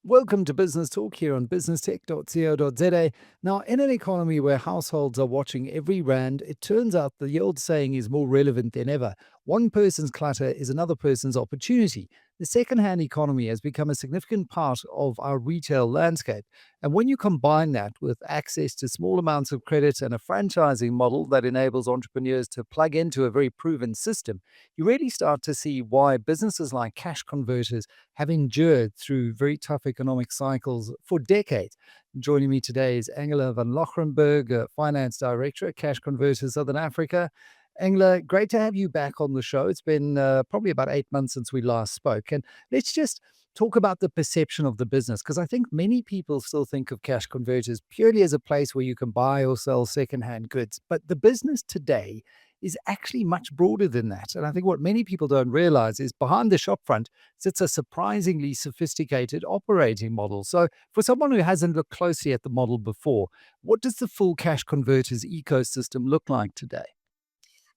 Welcome to Business Talk here on businesstech.co.za. Now, in an economy where households are watching every rand, it turns out the old saying is more relevant than ever. One person's clutter is another person's opportunity. The second-hand economy has become a significant part of our retail landscape. And when you combine that with access to small amounts of credit and a franchising model that enables entrepreneurs to plug into a very proven system, you really start to see why businesses like Cash Converters have endured through very tough economic cycles for decades. Joining me today is Engela van Loggerenberg, Finance Director at Cash Converters Southern Africa. Engela, great to have you back on the show. It's been probably about 8 months since we last spoke. And let's just talk about the perception of the business, because I think many people still think of Cash Converters purely as a place where you can buy or sell secondhand goods. But the business today is actually much broader than that. And I think what many people don't realize is behind the shop front sits a surprisingly sophisticated operating model. So, for someone who hasn't looked closely at the model before, what does the full Cash Converters ecosystem look like today?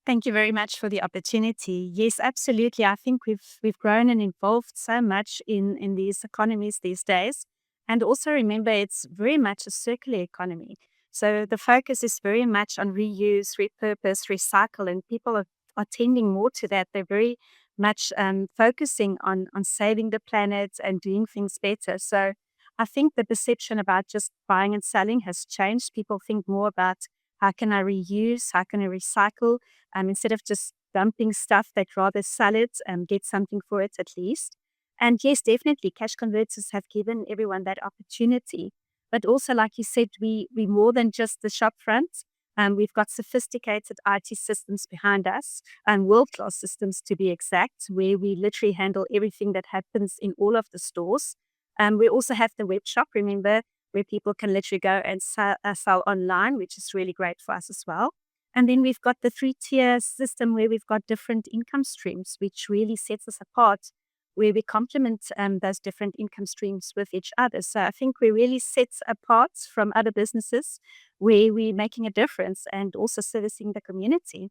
Thank you very much for the opportunity. Yes, absolutely. I think we've grown and evolved so much in these economies these days. And also remember it's very much a circular economy. So the focus is very much on reuse, repurpose, recycle, and people are tending more to that. They're very much focusing on saving the planet and doing things better. So I think the perception about just buying and selling has changed. People think more about how can I reuse, how can I recycle, instead of just dumping stuff, they'd rather sell it and get something for it at least. And yes, definitely, cash converters have given everyone that opportunity. But also, like you said, we more than just the shop front. We've got sophisticated IT systems behind us and world-class systems to be exact, where we literally handle everything that happens in all of the stores. We also have the web shop, remember, where people can literally go and sell online, which is really great for us as well. And then we've got the three-tier system where we've got different income streams, which really sets us apart, where we complement those different income streams with each other. So I think we really set apart from other businesses where we're making a difference and also servicing the community.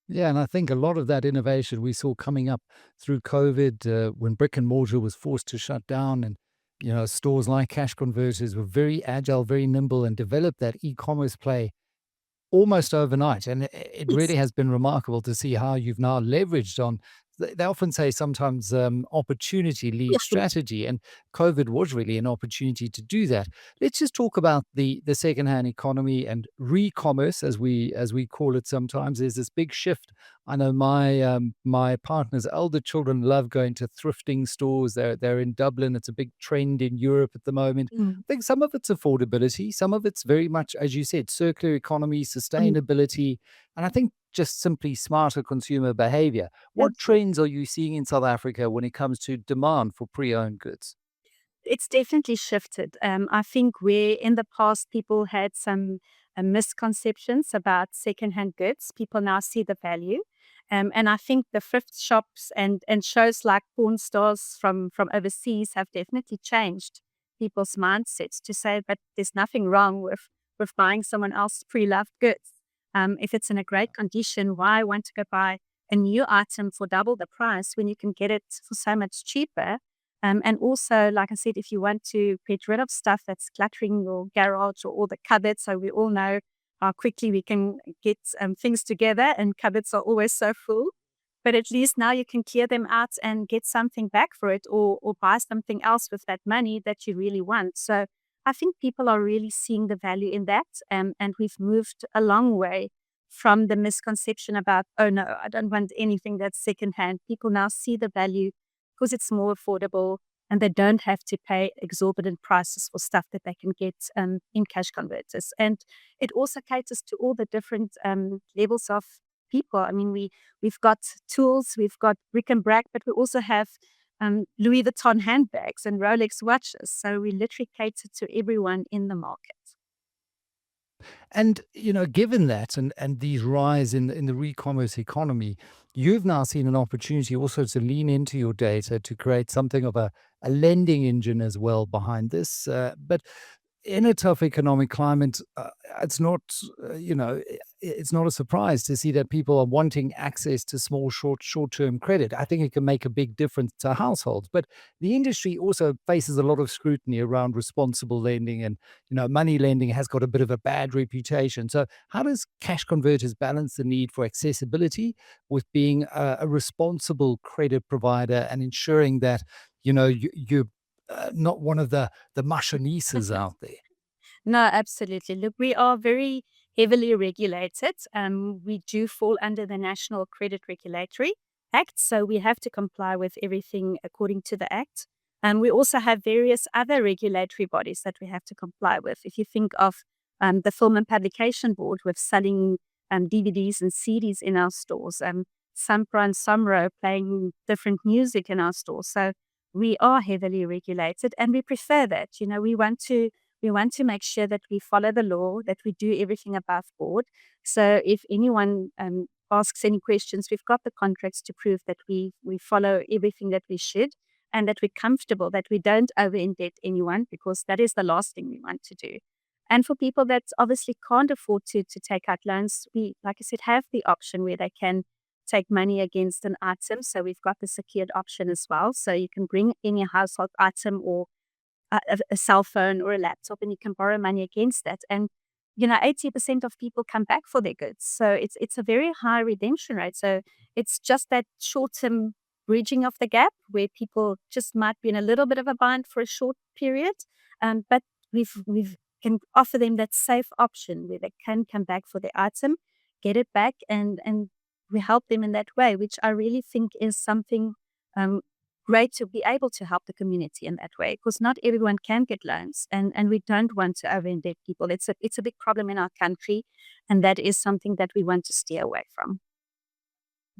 Yeah, and I think a lot of that innovation we saw coming up through COVID, when brick and mortar was forced to shut down, and stores like Cash Converters were very agile, very nimble, and developed that e-commerce play almost overnight. And it Yes. really has been remarkable to see how you've now leveraged on. They often say sometimes opportunity leads strategy, and COVID was really an opportunity to do that. Let's just talk about the secondhand economy and re-commerce, as we call it. Sometimes there's this big shift. I know my partner's elder children love going to thrifting stores. They're in Dublin. It's a big trend in Europe at the moment. Mm, I think some of it's affordability, some of it's very much, as you said, circular economy, mm, sustainability, and I think just simply smarter consumer behavior. What absolutely. trends are you seeing in South Africa when it comes to demand for pre-owned goods? It's definitely shifted. I think where in the past people had some misconceptions about secondhand goods, people now see the value. And I think the thrift shops and shows like Pawn Stars from overseas have definitely changed people's mindsets to say, but there's nothing wrong with buying someone else's pre-loved goods. If it's in a great condition, why want to go buy a new item for double the price when you can get it for so much cheaper? And also, like I said, if you want to get rid of stuff that's cluttering your garage or all the cupboards, so we all know how quickly we can get things together, and cupboards are always so full. But at least now you can clear them out and get something back for it, or buy something else with that money that you really want. So I think people are really seeing the value in that. And we've moved a long way from the misconception about, oh no, I don't want anything that's secondhand. People now see the value because it's more affordable and they don't have to pay exorbitant prices for stuff that they can get in cash converters. And it also caters to all the different levels of people. I mean, we've got tools, we've got brick and brack, but we also have Louis Vuitton handbags and Rolex watches. So we literally cater to everyone in the market. And given that and these rise in the re-commerce economy, you've now seen an opportunity also to lean into your data to create something of a lending engine as well behind this. But in a tough economic climate, it's not, it's not a surprise to see that people are wanting access to small, short-term credit. I think it can make a big difference to households. But the industry also faces a lot of scrutiny around responsible lending, and money lending has got a bit of a bad reputation. So, how does Cash Converters balance the need for accessibility with being a responsible credit provider and ensuring that you're not one of the machinistas out there? No, absolutely. Look, we are very heavily regulated. We do fall under the National Credit Regulatory Act, so we have to comply with everything according to the Act. We also have various other regulatory bodies that we have to comply with. If you think of the Film and Publication Board with selling DVDs and CDs in our stores, Sampra and Samro playing different music in our stores. So we are heavily regulated, and we prefer that. We want to make sure that we follow the law, that we do everything above board. So if anyone asks any questions, we've got the contracts to prove that we follow everything that we should, and that we're comfortable, that we don't over indebt anyone, because that is the last thing we want to do. And for people that obviously can't afford to take out loans, we, like I said, have the option where they can take money against an item. So we've got the secured option as well. So you can bring any household item or a cell phone or a laptop, and you can borrow money against that. And 80% of people come back for their goods. So it's a very high redemption rate. So it's just that short-term bridging of the gap where people just might be in a little bit of a bind for a short period. But we've can offer them that safe option where they can come back for their item, get it back, and we help them in that way, which I really think is something um, great to be able to help the community in that way, because not everyone can get loans, and we don't want to over indebt people. It's a big problem in our country, and that is something that we want to steer away from.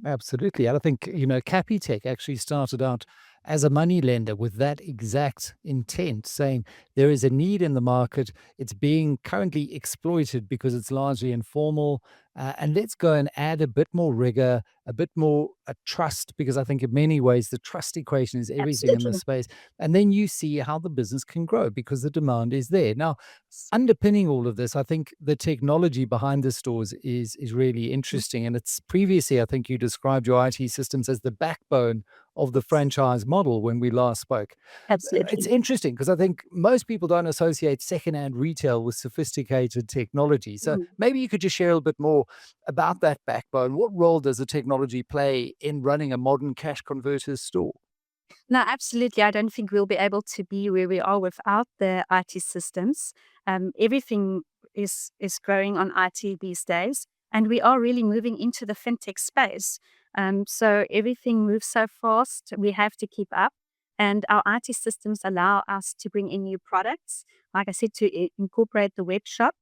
Absolutely. And I think, Capitec actually started out as a money lender with that exact intent, saying there is a need in the market. It's being currently exploited because it's largely informal. And let's go and add a bit more rigor, a bit more trust, because I think in many ways the trust equation is everything in this Absolutely. space. And then you see how the business can grow because the demand is there. Now, underpinning all of this, I think the technology behind the stores is really interesting. And it's previously, I think you described your IT systems as the backbone of the franchise model when we last spoke. It's Absolutely. interesting because I think most people don't associate secondhand retail with sophisticated technology. So Mhm. maybe you could just share a bit more about that backbone. What role does the technology play in running a modern cash converters store? No, absolutely. I don't think we'll be able to be where we are without the IT systems. Everything is growing on IT these days, and we are really moving into the fintech space. So everything moves so fast, we have to keep up. And our IT systems allow us to bring in new products, like I said, to incorporate the web shop.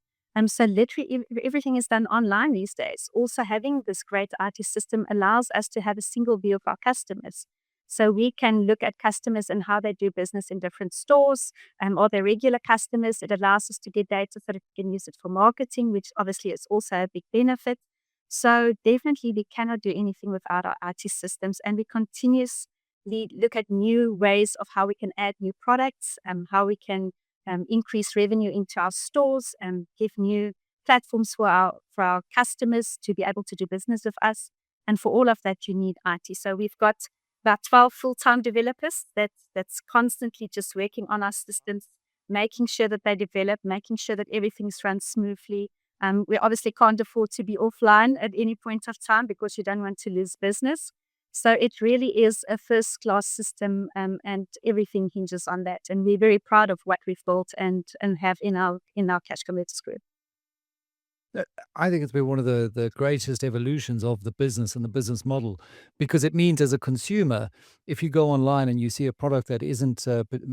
So literally everything is done online these days. Also, having this great IT system allows us to have a single view of our customers. So we can look at customers and how they do business in different stores. Are they regular customers? It allows us to get data so that we can use it for marketing, which obviously is also a big benefit. So definitely we cannot do anything without our IT systems, and we continuously look at new ways of how we can add new products, how we can increase revenue into our stores, and give new platforms for our customers to be able to do business with us. And for all of that, you need IT. So we've got about 12 full-time developers that's constantly just working on our systems, making sure that they develop, making sure that everything's run smoothly. We obviously can't afford to be offline at any point of time because you don't want to lose business. So it really is a first-class system, and everything hinges on that. And we're very proud of what we've built and have in our Cash Converters group. Uh, I think it's been one of the greatest evolutions of the business and the business model, because it means as a consumer, if you go online and you see a product that isn't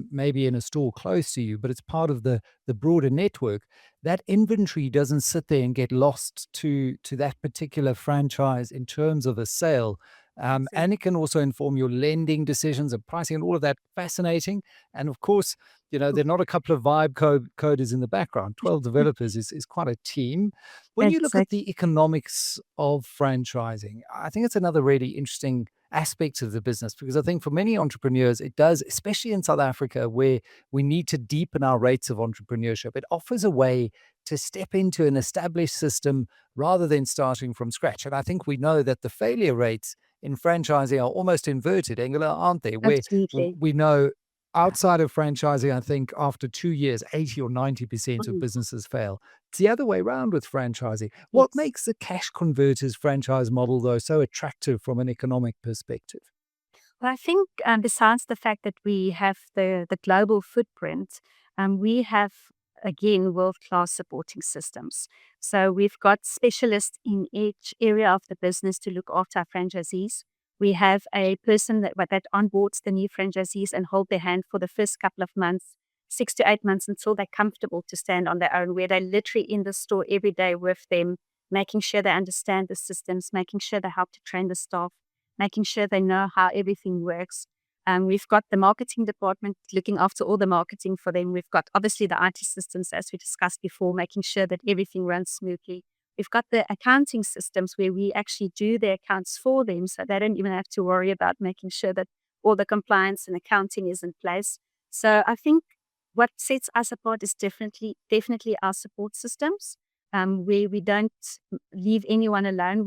maybe in a store close to you, but it's part of the broader network, that inventory doesn't sit there and get lost to that particular franchise in terms of a sale. And it can also inform your lending decisions and pricing and all of that. Fascinating. And of course, there are not a couple of coders in the background. 12 developers is quite a team. When you look at Exactly. the economics of franchising, I think it's another really interesting aspect of the business, because I think for many entrepreneurs, it does, especially in South Africa, where we need to deepen our rates of entrepreneurship. It offers a way to step into an established system rather than starting from scratch. And I think we know that the failure rates in franchising are almost inverted, Engela, aren't they? Where Absolutely. we know outside of franchising, I think after 2 years, 80 or 90% of Mhm. businesses fail. It's the other way around with franchising. What Yes. makes the cash converters franchise model, though, so attractive from an economic perspective? Well, I think besides the fact that we have the global footprint, we have, again, world-class supporting systems. So we've got specialists in each area of the business to look after our franchisees. We have a person that onboards the new franchisees and hold their hand for the first couple of months, 6 to 8 months, until they're comfortable to stand on their own, where they're literally in the store every day with them, making sure they understand the systems, making sure they help to train the staff, making sure they know how everything works. We've got the marketing department looking after all the marketing for them. We've got obviously the IT systems, as we discussed before, making sure that everything runs smoothly. We've got the accounting systems where we actually do their accounts for them, so they don't even have to worry about making sure that all the compliance and accounting is in place. So I think what sets us apart is definitely our support systems, where we don't leave anyone alone.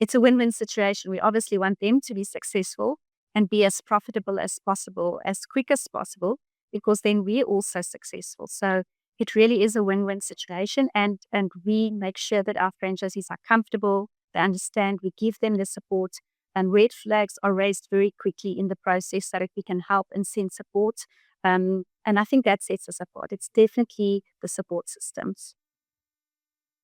It's a win-win situation. We obviously want them to be successful and be as profitable as possible, as quick as possible, because then we're also successful. So it really is a win-win situation. And we make sure that our franchisees are comfortable, they understand, we give them the support, and red flags are raised very quickly in the process so that we can help and send support. And I think that sets us apart. It's definitely the support systems.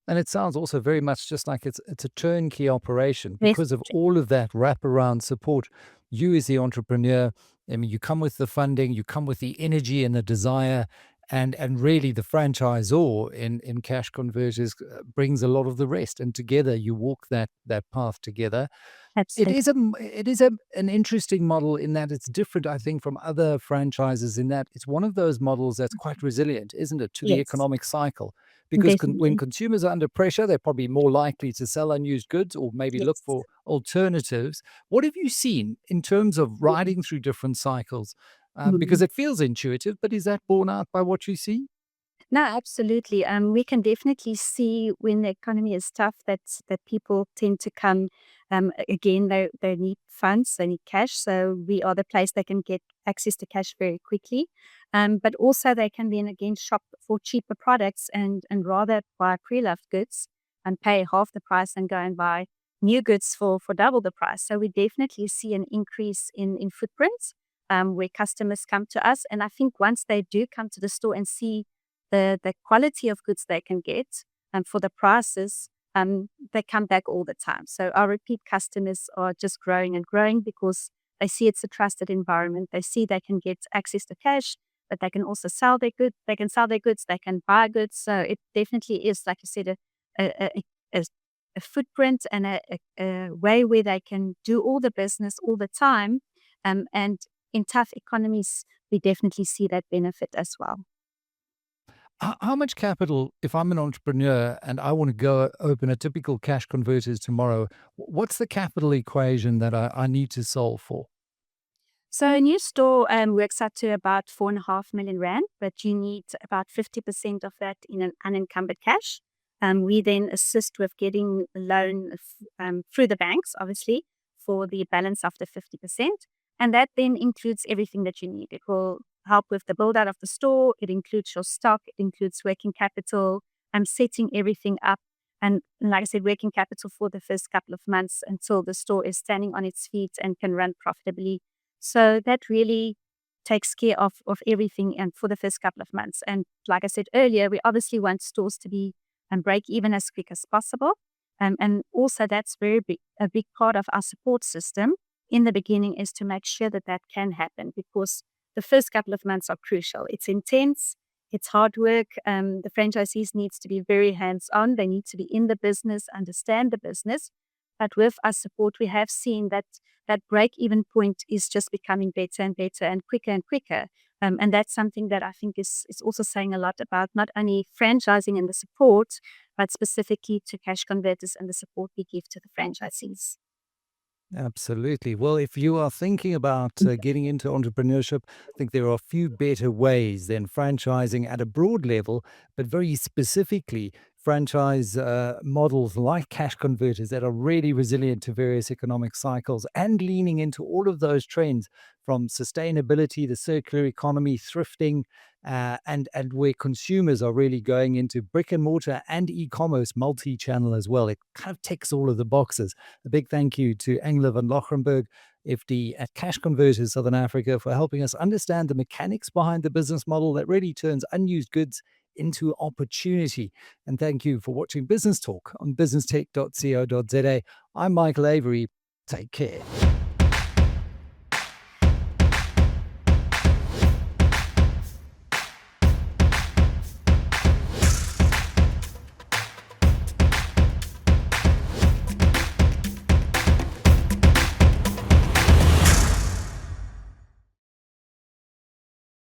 And it sounds also very much just like it's a turnkey operation Yes. because of all of that wraparound support. You as the entrepreneur, I mean, you come with the funding, you come with the energy and the desire, and really the franchisor in cash converters brings a lot of the rest, and together you walk that path together. It Absolutely. is an interesting model in that it's different, I think, from other franchises in that it's one of those models that's quite resilient, isn't it, to the Yes, economic cycle? Because when definitely. consumers are under pressure, they're probably more likely to sell unused goods or maybe look Yes. for alternatives. What have you seen in terms of riding through different cycles? Because Mhm. it feels intuitive, but is that borne out by what you see? No, absolutely. We can definitely see when the economy is tough that people tend to come. Again, they need funds, they need cash. So we are the place they can get access to cash very quickly. But also they can then again shop for cheaper products and rather buy pre-loved goods and pay half the price and go and buy new goods for double the price. So we definitely see an increase in footprints where customers come to us. And I think once they do come to the store and see the quality of goods they can get and for the prices, they come back all the time. So our repeat customers are just growing and growing because they see it's a trusted environment. They see they can get access to cash, but they can also sell their goods. They can sell their goods. They can buy goods. So it definitely is, like I said, a, a footprint and a way where they can do all the business all the time. And in tough economies, we definitely see that benefit as well. How much capital, if I'm an entrepreneur and I want to go open a typical cash converters tomorrow, what's the capital equation that I need to solve for? So a new store works out to about 4.5 million rand, but you need about 50% of that in an unencumbered cash. We then assist with getting a loan through the banks, obviously, for the balance of the 50%. And that then includes everything that you need. It will help with the build out of the store. It includes your stock. It includes working capital. Setting everything up. And like I said, working capital for the first couple of months until the store is standing on its feet and can run profitably. So that really takes care of everything and for the first couple of months. And like I said earlier, we obviously want stores to be and break even as quick as possible. And also that's a big part of our support system in the beginning is to make sure that that can happen because the first couple of months are crucial. It's intense. It's hard work. The franchisees needs to be very hands-on. They need to be in the business, understand the business. But with our support, we have seen that that break-even point is just becoming better and better and quicker and quicker. And that's something that I think is also saying a lot about not only franchising and the support, but specifically to cash converters and the support we give to the franchisees. Absolutely. Well, if you are thinking about getting into entrepreneurship, I think there are a few better ways than franchising at a broad level, but very specifically, franchise models like cash converters that are really resilient to various economic cycles and leaning into all of those trends from sustainability, the circular economy, thrifting, and where consumers are really going into brick and mortar and e-commerce multi-channel as well. It kind of ticks all of the boxes. A big thank you to Engela van Loggerenberg, FD at Cash Converters Southern Africa, for helping us understand the mechanics behind the business model that really turns unused goods into opportunity. And thank you for watching Business Talk on businesstech.co.za. I'm Michael Avery. Take care.